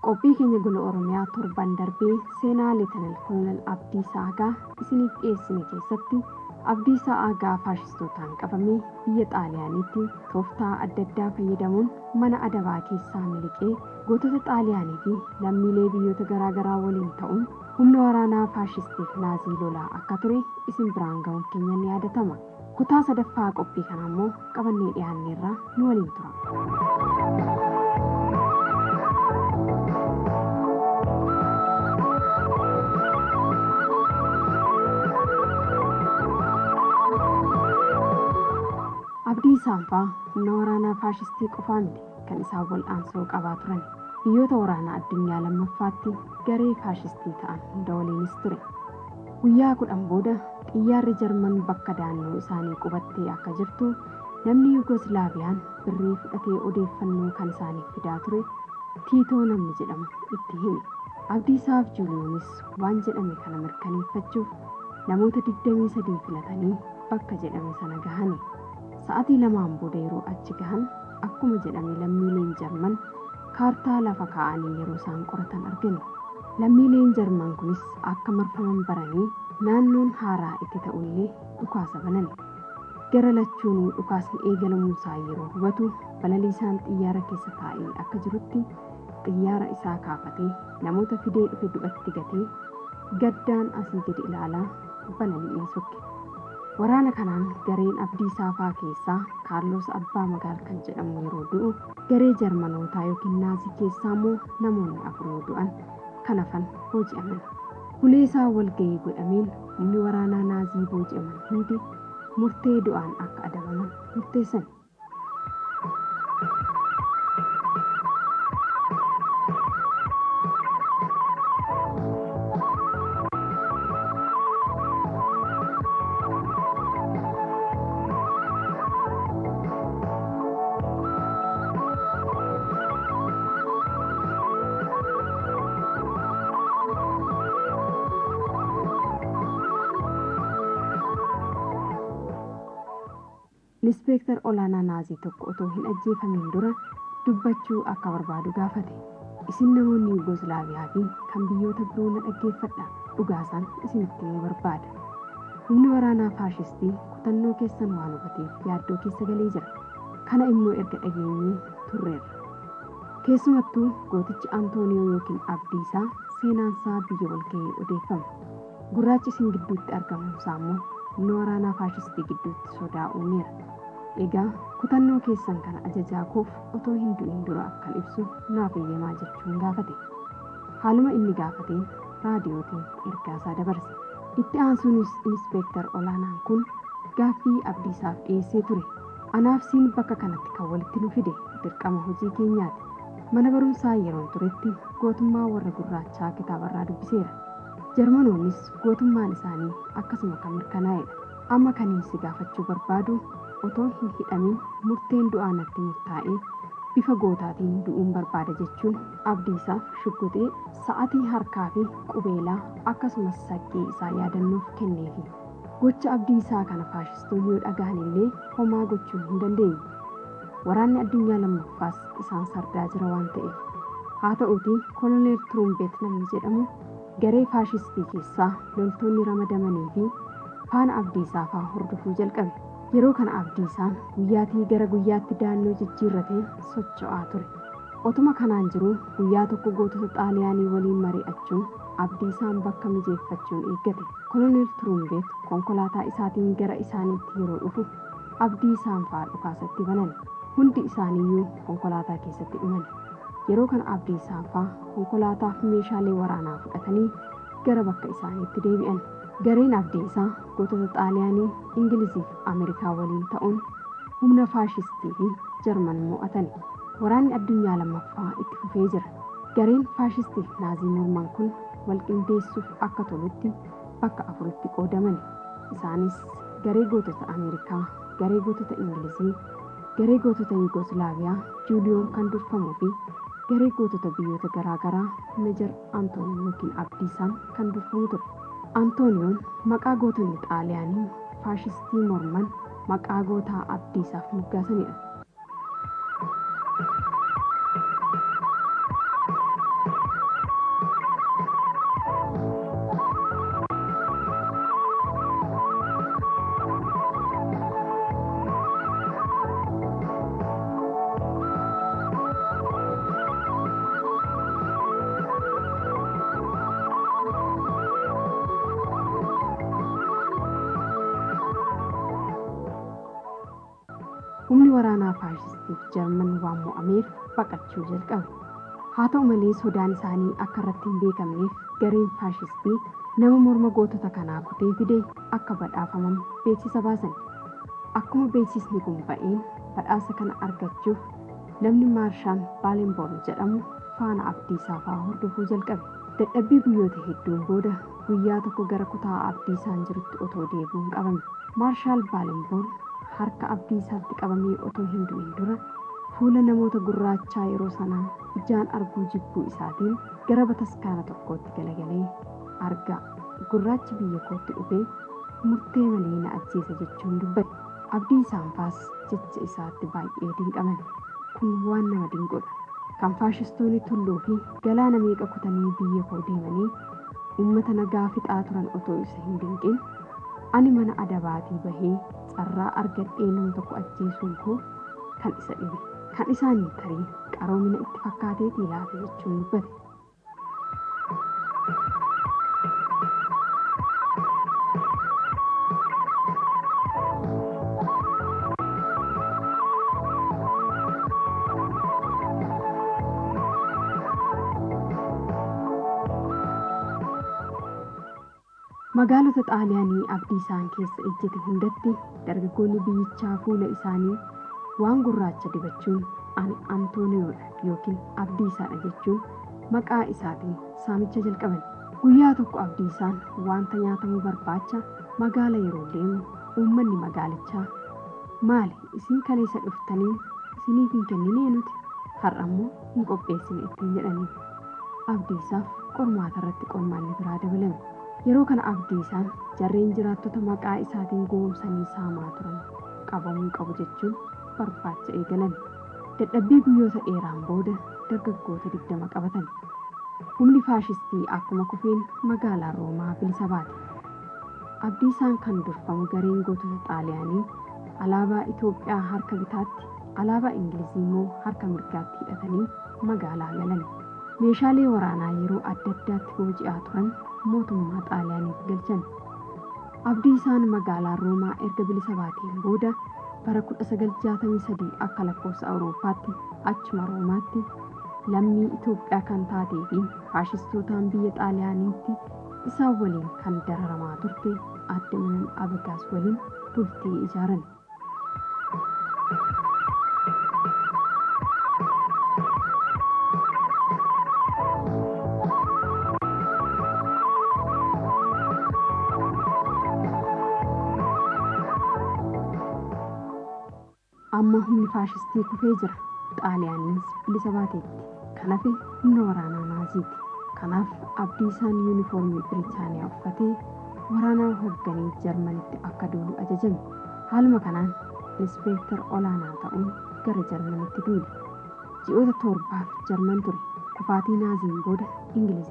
Qophii keenya gola Oromiyaa torban darbee seenaa Leetenal Kolonel Abdiisaa Agaa isiniif dhiyeessine keessatti Abdiisaa Agaa faashistootaan qabamee biyya Xaaliyaaniitti tooftaa adda addaa fayyadamuun mana adabaa keessaa miliqee gootota Xaaliyaanii fi lammiilee biyyoota garaagaraa waliin ta'uun humna waraanaa faashistiif naazii lolaa akka ture isin biraan ga'uun keenya ni yaadatama. Kutaa sadaffaa qophii kana immoo qabannee dhiyaanneerraa nu waliin tura. Abdiisaan fa'aa humna waraanaa faashistii qofaa miti kan isaan wal'aansoo qabaa turan. Biyyoota waraanaa addunyaa lammaffaatti garee faashistii ta'an hunda waliinis ture. Guyyaa 10 booda xiyyaarri Jarman bakka daannoo isaanii qubattee akka jirtu namni Yugoslaaviyaan birrii fudhatee odeeffannoo kan isaaniif fidaa ture Tiitoo namni jedhamu itti hime. Abdiisaaf Juuliyoonis waan jedhame kana mirkaneeffachuuf namoota 23 filatanii bakka jedhame sana gahani. Sa'aatii 2 booda yeroo achi gahan akkuma jedhame lammiileen Jarman kaartaa lafa kaa'anii yeroo isaan qoratan argani. Lammiileen Jarman kunis akka marfaman baranii naannoon haaraa itti ta'ullee dhukaasa banani. Gara lachuunuu dhukaasni eegalamuusaa yeroo hubatu balaliisaan xiyyaara keessa taa'ee akka jirutti xiyyaara isaa kaafatee namoota fidee dhufe du'atti gatee gaddaan asii gadi ilaalaa balali'ee sokke. Waraana kanaan gareen Abdiisaa fa'aa keessaa Kaarlos Abbaa Magaal kan jedhamu yeroo du'u garee Jarmanootaa yookiin Naazii keessaa immoo namoonni 4 du'an kan hafan booji'aman. Huleesaa walgahii godhameen humni waraanaa Naazii booji'aman hundi murtee du'aan akka adabaman murteessan. Inspektar olaanaa Naazii tokko otoo hin ajjeefamiin dura dubbachuu akka barbaadu gaafate. Isin namoonni Yugoslaaviyaa fi kan biyyoota biroo na dhaggeeffadha. Dhugaasaan isinitti himuu barbaada. Humni waraanaa faashistii kutannoo keessan waan hubateef yaaddoo keessa galee jira. Kana immoo erga dhageenyee turreerra. Keessumattuu gootichi Antooniyoo yookiin Abdiisaa seenaansaa biyya walgahii odeeffama. Gurraachi isin gidduutti argamuusaa immoo humna waraanaa faashistii gidduutti sodaa uumeera. Egaa kutannoo keessan kana ajajaa koof otoo hin du'in dura akkan ibsu naaf eeyyamaa jechuun gaafate. Haaluma inni gaafateen raadiyootiin ergaasaa dabarse. Itti aansuunis inspektar olaanaan kun gaaffii Abdiisaaf dhiyeessee ture. Anaaf siin bakka kanatti kan walitti nu fide dirqama hojii keenyaati. Mana barumsaa yeroon turetti gootummaa warra gurraachaa kitaabarraa dubbiseera. Jarmanoonnis gootummaan isaanii akkasuma kan mirkanaa'edha. Amma kan si gaafachuu barbaadu otoo hin hidhamin murteen du'aa natti murtaa'ee bifa gootaatiin du'uun barbaada jechuun Abdiisaaf shuggutee sa'atii harkaa fi qubeelaa akkasumas saggee isaa yaadannoof kenneefi. Gocha Abdiisaa kana faashistoonni yoo dhagahan illee homaa gochuu hin dandeenye. Waraanni addunyaa lammaffaas isaan sardaa jira waan ta'eef. Haa ta'uutii koloneel Turumbeet namni jedhamu garee faashistii keessaa loltoonni ramadamanii fi faana Abdiisaa fa'aa hordofuu jalqabe. Yeroo kana Abdiisaan guyyaatii gara guyyaatti daannoo jijjiirratee socho'aa ture. Otuma kanaan jiru guyyaa tokko gootota Xaaliyaanii waliin mari'achuun abdii isaan bakka mijeeffachuun eeggate. Koloneel Turumbeet konkolaataa isaatiin gara isaaniitti yeroo dhufu abdii isaan fa'aa dhukaasatti banan. Hundi isaaniiyyuu konkolaataa keessatti dhuman. Yeroo kana abdii isaan fa'aa konkolaataaf meeshaalee waraanaa fudhatanii gara bakka isaaniitti deebi'an. Gareen abdii isaa gootota Xaaliyaanii, Ingilizii fi Ameerikaa waliin ta'uun humna faashistii fi Jarman mo'atan. Waraanni addunyaa lammaffaa itti fufee jira. Gareen faashistii fi naazii morman kun walqindeessuuf akka tolutti bakka afuritti qoodaman. Isaanis garee gootota Ameerikaa, garee gootota Ingilizii, garee gootota Yugoslaaviyaa Juuliyoon kan durfamuu fi garee gootota biyyoota garaagaraa Meejar Antoonii yookiin Abdiisaan kan durfamu ture. Antooniyoon maqaa gootonni Xaaliyaanii faashistii morman maqaa gootaa Abdiisaaf moggaasanidha. Humni waraanaa faashistiif Jarman waan mo'ameef baqachuu jalqabe. Haa ta'u malee sodaan isaanii akka irratti hin beekamneef gareen faashistii nama morma gootota kanaa kutee fide akka badhaafaman beeksisa baasan. Akkuma beeksisni kun ba'een badhaasa kana argachuuf namni Maarshaal Baalenboorn jedhamu faana Abdiisaa fa'aa hordofuu jalqabe. Dadhabbii guyyoota hedduun booda guyyaa tokko gara kutaa Abdiisaan jirutti otoo deebi'uun qabame. Maarshaal Baalenboorn harka Abdiisaatti qabamee otoo hin du'in dura fuula namoota gurraachaa yeroo sanaa ijaan arguu jibbuu isaatiin gara bataskaana tokkootti galagalee argaa. Gurraachi biyya kootti dhufee murtee malee na ajjeesa jechuun dubbate. Abdiisaan faas jecha isaatti baay'ee dinqaman. Kun waan nama dinqudha. Kan faashistoonni tulluu fi galaana meeqa kutanii biyya koo deemanii uummata nagaa fixaa turan otoo isa hin dinqin ani mana adabaatii bahee carraa argadhee nama tokko ajjeesuun koo kan isa dhibe. Kan isaanii tarii qaroomina itti fakkaateetii laata jechuun dubbate. Magaalota Xaaliyaanii Abdiisaan keessa ejjete hundatti dargaggoonni biyyichaa fuula isaanii waan gurraacha dibachuun ani Antooniyoodha yookiin Abdiisaadha jechuun maqaa isaatiin saamicha jalqaban. Guyyaa tokko Abdiisaan wanta nyaatamu barbaacha magaala yeroo deemu uummanni magaalichaa maali isin kaleessa dhuftanii isiniif hin kenninee nuti har'a immoo hin qopheessine ittiin jedhanii. Abdiisaaf qormaata irratti qormaanni biraa dabalame. Yeroo kana Abdiisaan jarreen jiraattota maqaa isaatiin goomsanii saamaa turan qabamuu qabu jechuun barbaacha eegalan. Dadhabbii guyyoota dheeraan booda dargaggoota 20 qabatan. Humni faashistii akkuma kufeen magaalaa Roomaa bilisa baate. Abdiisaan kan durfamu gareen gootota Xaaliyaanii alaabaa Itoophiyaa harka bitaatti, alaabaa Ingilizii immoo harka mirgaatti hidhatanii magaalaa galan. Meeshaalee waraanaa yeroo adda addaatti booji'aa turan mootummaa Xaaliyaaniif galchan. Abdiisaan magaalaa Roomaa erga bilisa baateen booda bara 1963 akka lakkoofsa Awurooppaatti achuma Roomaatti lammii Itoophiyaa kan taatee fi faashistootaan biyya Xaaliyaaniitti isaan waliin kan dararamaa turte Aadde Minal Abagaas waliin bultii ijaaran. Amma humni faashistii kufee jira. Xaaliyaaniis bilisa baateetti. Kanaaf humna waraanaa naaziiti. Kanaaf Abdiisaan yuunifoormii Biriitaaniyaa uffatee waraanaa hoogganee Jarmanitti akka duulu ajajame. Haaluma kanaan inspektar olaanaa ta'uun gara Jarmanitti duule. Ji'oota 7 Jarman ture. Kufaatii naaziin booda Ingilizii